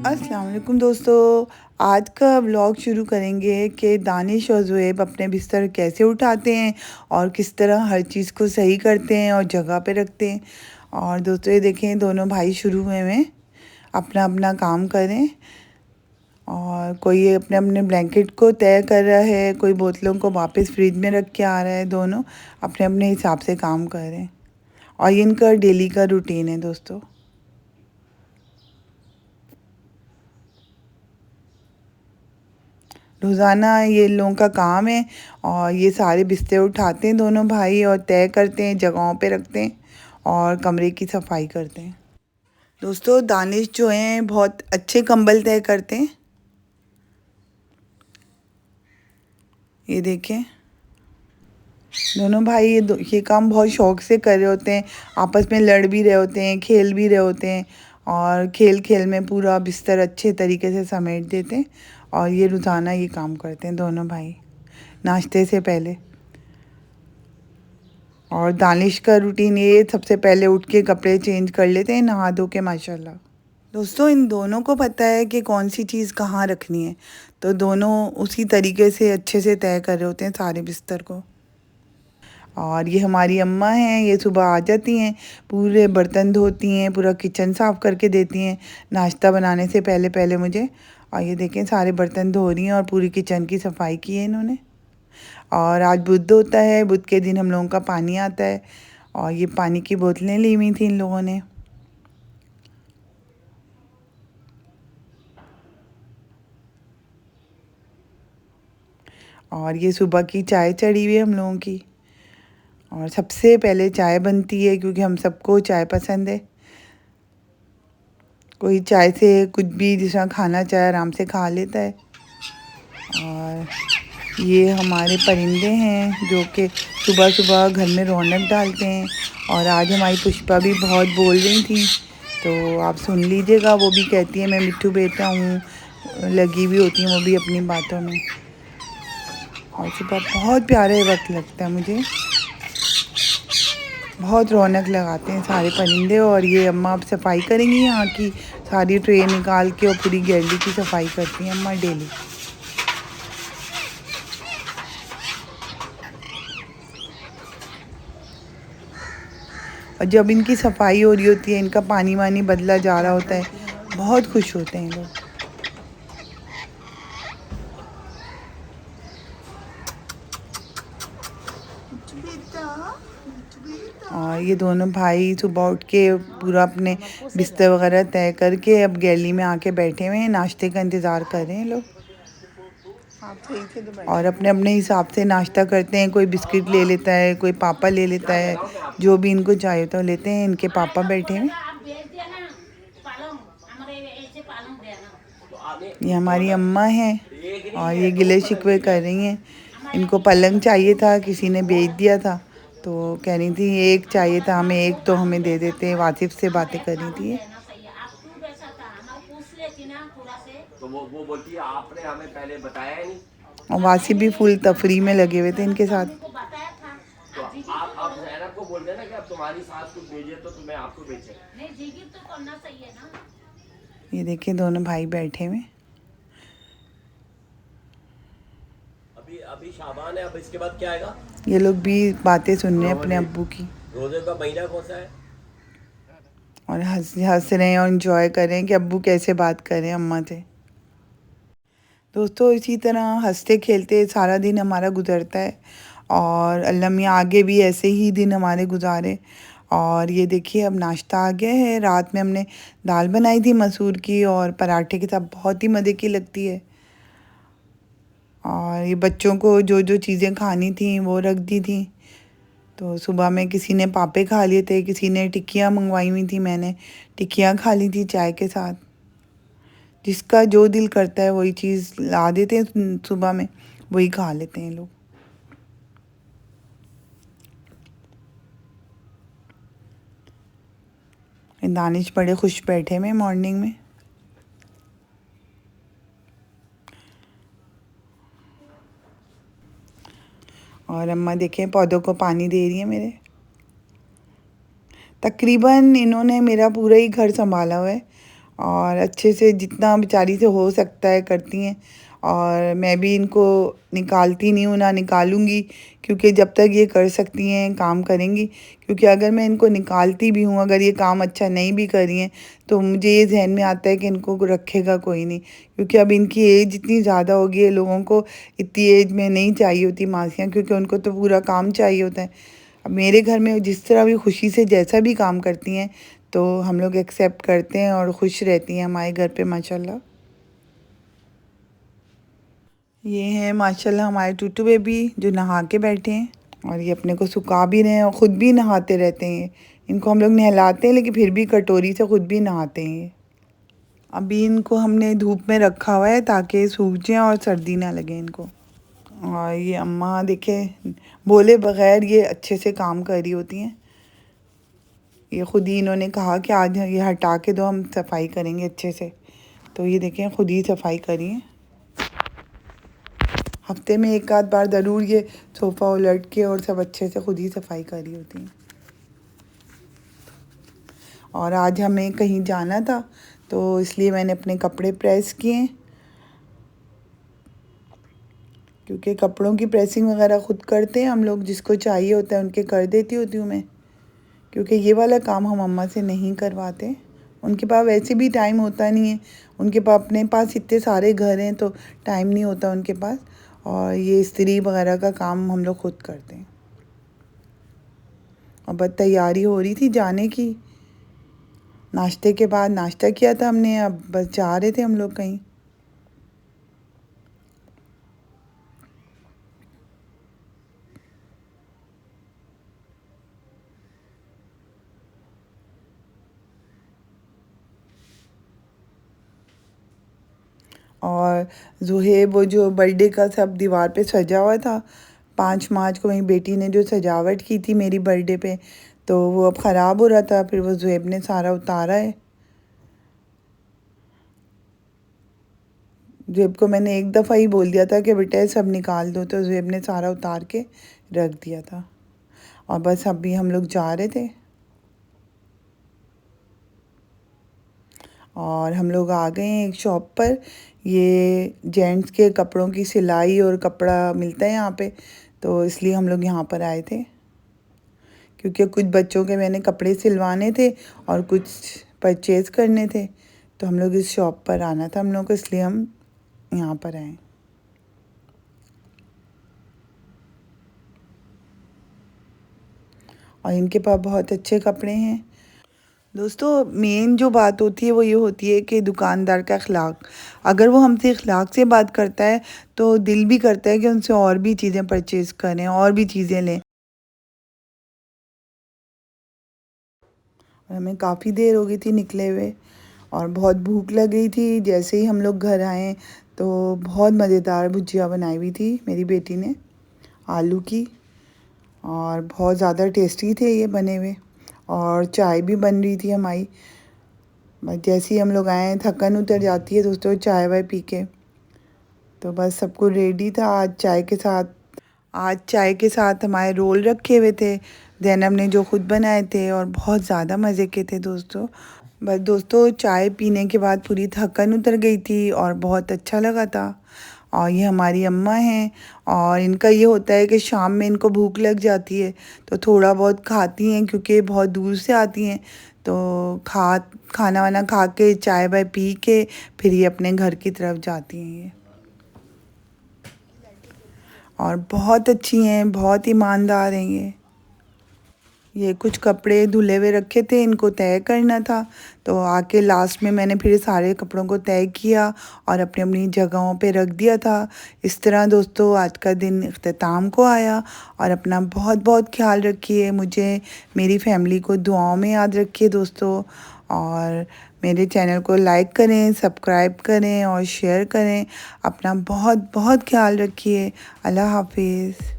अस्सलाम वालेकुम दोस्तों। आज का व्लॉग शुरू करेंगे कि दानिश और ज़ुएब अपने बिस्तर कैसे उठाते हैं और किस तरह हर चीज़ को सही करते हैं और जगह पे रखते हैं। और दोस्तों ये देखें, दोनों भाई शुरू हुए हैं अपना अपना काम करें, और कोई अपने अपने ब्लैंकेट को तय कर रहा है, कोई बोतलों को वापस फ्रिज में रख के आ रहा है। दोनों अपने अपने हिसाब से काम कर रहे हैं और ये इनका डेली का रूटीन है दोस्तों। रोज़ाना ये लोगों का काम है और ये सारे बिस्तर उठाते हैं दोनों भाई और तय करते हैं, जगहों पे रखते हैं और कमरे की सफाई करते हैं। दोस्तों दानिश जो हैं बहुत अच्छे कंबल तय करते हैं। ये देखें, दोनों भाई ये काम बहुत शौक से कर रहे होते हैं, आपस में लड़ भी रहे होते हैं, खेल भी रहे होते हैं और खेल खेल में पूरा बिस्तर अच्छे तरीके से समेट देते हैं। और ये रोज़ाना ये काम करते हैं दोनों भाई नाश्ते से पहले। और दानिश का रूटीन ये सबसे पहले उठ के कपड़े चेंज कर लेते हैं नहा धो के माशाल्लाह। दोस्तों इन दोनों को पता है कि कौन सी चीज़ कहाँ रखनी है, तो दोनों उसी तरीके से अच्छे से तय कर रहे होते हैं सारे बिस्तर को। और ये हमारी अम्मा हैं, ये सुबह आ जाती हैं, पूरे बर्तन धोती हैं, पूरा किचन साफ़ करके देती हैं नाश्ता बनाने से पहले पहले मुझे। और ये देखें सारे बर्तन धो रही हैं और पूरी किचन की सफाई की है इन्होंने। और आज बुध होता है, बुध के दिन हम लोगों का पानी आता है और ये पानी की बोतलें ली हुई थी इन लोगों ने। और ये सुबह की चाय चढ़ी हुई है हम लोगों की, और सबसे पहले चाय बनती है क्योंकि हम सबको चाय पसंद है। कोई चाय से कुछ भी जिस तरह खाना चाहे आराम से खा लेता है। और ये हमारे परिंदे हैं जो कि सुबह सुबह घर में रौनक डालते हैं। और आज हमारी पुष्पा भी बहुत बोल रही थी, तो आप सुन लीजिएगा। वो भी कहती है मैं मिट्ठू बेटा हूँ, लगी हुई होती हैं वो भी अपनी बातों में। और सुबह बहुत प्यारे वक्त लगता है मुझे, बहुत रौनक लगाते हैं सारे परिंदे। और ये अम्मा अब सफाई करेंगी यहाँ की, सारी ट्रे निकाल के और पूरी गैलरी की सफाई करती हैं अम्मा डेली। और जब इनकी सफाई हो रही होती है, इनका पानी वानी बदला जा रहा होता है, बहुत खुश होते हैं लोग। और ये दोनों भाई सुबह उठ के पूरा अपने बिस्तर वगैरह तय करके अब गैलरी में आके बैठे हुए हैं, नाश्ते का इंतज़ार कर रहे हैं लोग। और अपने अपने हिसाब से नाश्ता करते हैं, कोई बिस्किट ले लेता है, कोई पापा ले लेता है, जो भी इनको चाहिए तो लेते हैं। इनके पापा बैठे हैं, ये हमारी अम्मा हैं और ये गिले शिकवे कर रही हैं। इनको पलंग चाहिए था, किसी ने बेच दिया था, तो कह रही थी एक चाहिए था हमें, एक तो हमें दे देते। वासिफ से बातें कर रही थी। तो वो बोलती है आपने हमें पहले बताया ही नहीं। और वासिफ भी फुल तफरी में लगे हुए थे इनके साथ। तो आप जैनब को बोल देना कि अब तुम्हारी सास कुछ भेजे तो तुम्हें आपको बेचे। नहीं जिगिर तो करना सही है ना। ये देखिए दोनों भाई बैठे हुए। अभी अभी शाबान है, अब इसके बाद क्या आएगा? ये लोग भी बातें सुन रहे हैं अपने अब्बू की रोजे का महीना कौन सा है? और हंस रहे हैं और इंजॉय कर रहे हैं कि अब्बू कैसे बात कर रहे हैं अम्मा से। दोस्तों इसी तरह हंसते खेलते सारा दिन हमारा गुजरता है और अल्लाह मियाँ आगे भी ऐसे ही दिन हमारे गुजारे। और ये देखिए अब नाश्ता आ गया है। रात में हमने दाल बनाई थी मसूर की और पराठे के साथ, बहुत ही मज़े की लगती है। और ये बच्चों को जो जो चीज़ें खानी थी वो रख दी थी। तो सुबह में किसी ने पापे खा लिए थे, किसी ने टिक्कियाँ मंगवाई हुई थी, मैंने टिक्कियाँ खा ली थी चाय के साथ। जिसका जो दिल करता है वही चीज़ ला देते हैं सुबह में, वही खा लेते हैं लोग। दानिश बड़े खुश बैठे में मॉर्निंग में। और अम्मा देखें पौधों को पानी दे रही है मेरे। तकरीबन इन्होंने मेरा पूरा ही घर संभाला हुआ है और अच्छे से जितना बेचारी से हो सकता है करती हैं। और मैं भी इनको निकालती नहीं हूँ, ना निकालूंगी, क्योंकि जब तक ये कर सकती हैं काम करेंगी। क्योंकि अगर मैं इनको निकालती भी हूँ, अगर ये काम अच्छा नहीं भी कर रही हैं, तो मुझे ये जहन में आता है कि इनको रखेगा कोई नहीं। क्योंकि अब इनकी एज इतनी ज़्यादा हो गई है, लोगों को इतनी एज में नहीं चाहिए होती मासियाँ, क्योंकि उनको तो पूरा काम चाहिए होता है। अब मेरे घर में जिस तरह भी खुशी से जैसा भी काम करती हैं, तो हम लोग एक्सेप्ट करते हैं और खुश रहती हैं हमारे घर पे माशाल्लाह। ये हैं माशाल्लाह हमारे टूटू बेबी जो नहा के बैठे हैं, और ये अपने को सुखा भी रहे हैं और ख़ुद भी नहाते रहते हैं। इनको हम लोग नहलाते हैं, लेकिन फिर भी कटोरी से ख़ुद भी नहाते हैं ये। अभी इनको हमने धूप में रखा हुआ है ताकि सूख जाएं और सर्दी ना लगे इनको। और ये अम्मा देखे बोले बग़ैर ये अच्छे से काम कर रही होती हैं। ये ख़ुद ही इन्होंने कहा कि आज ये हटा के दो, हम सफाई करेंगे अच्छे से। तो ये देखें ख़ुद ही सफाई करिए। हफ्ते में एक आध बार ज़रूर ये सोफ़ा उलट के और सब अच्छे से ख़ुद ही सफाई करी होती हैं। और आज हमें कहीं जाना था, तो इसलिए मैंने अपने कपड़े प्रेस किए, क्योंकि कपड़ों की प्रेसिंग वगैरह ख़ुद करते हैं हम लोग। जिसको चाहिए होता है उनके कर देती होती हूँ मैं, क्योंकि ये वाला काम हम अम्मा से नहीं करवाते। उनके पास वैसे भी टाइम होता नहीं है, उनके पास अपने पास इतने सारे घर हैं, तो टाइम नहीं होता उनके पास। और ये इस्त्री वगैरह का काम हम लोग खुद करते हैं। और बस तैयारी हो रही थी जाने की। नाश्ते के बाद नाश्ता किया था हमने, अब बस जा रहे थे हम लोग कहीं। और ज़ुहेब वो जो बर्थडे का सब दीवार पे सजा हुआ था, 5 मार्च को मेरी बेटी ने जो सजावट की थी मेरी बर्थडे पे, तो वो अब ख़राब हो रहा था। फिर वो ज़ुहेब ने सारा उतारा है। ज़ुहेब को मैंने एक दफ़ा ही बोल दिया था कि बेटा सब निकाल दो, तो ज़ुहेब ने सारा उतार के रख दिया था। और बस अभी हम लोग जा रहे थे, और हम लोग आ गए हैं एक शॉप पर। ये जेंट्स के कपड़ों की सिलाई और कपड़ा मिलता है यहाँ पे, तो इसलिए हम लोग यहाँ पर आए थे। क्योंकि कुछ बच्चों के मैंने कपड़े सिलवाने थे और कुछ परचेज़ करने थे, तो हम लोग इस शॉप पर आना था हम लोग को, इसलिए हम यहाँ पर आए। और इनके पास बहुत अच्छे कपड़े हैं। दोस्तों मेन जो बात होती है वो ये होती है कि दुकानदार का अखलाक। अगर वो हमसे अखलाक से बात करता है, तो दिल भी करता है कि उनसे और भी चीज़ें परचेज़ करें, और भी चीज़ें लें। और हमें काफ़ी देर हो गई थी निकले हुए, और बहुत भूख लग गई थी। जैसे ही हम लोग घर आए, तो बहुत मज़ेदार भुजिया बनाई हुई थी मेरी बेटी ने, आलू की, और बहुत ज़्यादा टेस्टी थे ये बने हुए। और चाय भी बन रही थी हमारी। बस जैसे ही हम लोग आए, थकन उतर जाती है दोस्तों चाय वाय पी के। तो बस सब कुछ रेडी था। आज चाय के साथ हमारे रोल रखे हुए थे, ज़ैनब ने जो ख़ुद बनाए थे, और बहुत ज़्यादा मज़े के थे दोस्तों। बस दोस्तों चाय पीने के बाद पूरी थकन उतर गई थी और बहुत अच्छा लगा था। और ये हमारी अम्मा हैं, और इनका ये होता है कि शाम में इनको भूख लग जाती है, तो थोड़ा बहुत खाती हैं, क्योंकि बहुत दूर से आती हैं। तो खाना वाना खा के चाय वाय पी के फिर ये अपने घर की तरफ जाती हैं ये। और बहुत अच्छी हैं, बहुत ईमानदार हैं ये कुछ कपड़े धुले हुए रखे थे, इनको तय करना था, तो आके लास्ट में मैंने फिर सारे कपड़ों को तय किया और अपनी अपनी जगहों पे रख दिया था। इस तरह दोस्तों आज का दिन इख्तिताम को आया। और अपना बहुत बहुत ख्याल रखिए, मुझे मेरी फैमिली को दुआओं में याद रखिए दोस्तों। और मेरे चैनल को लाइक करें, सब्सक्राइब करें और शेयर करें। अपना बहुत बहुत ख्याल रखिए। अल्लाह हाफिज़।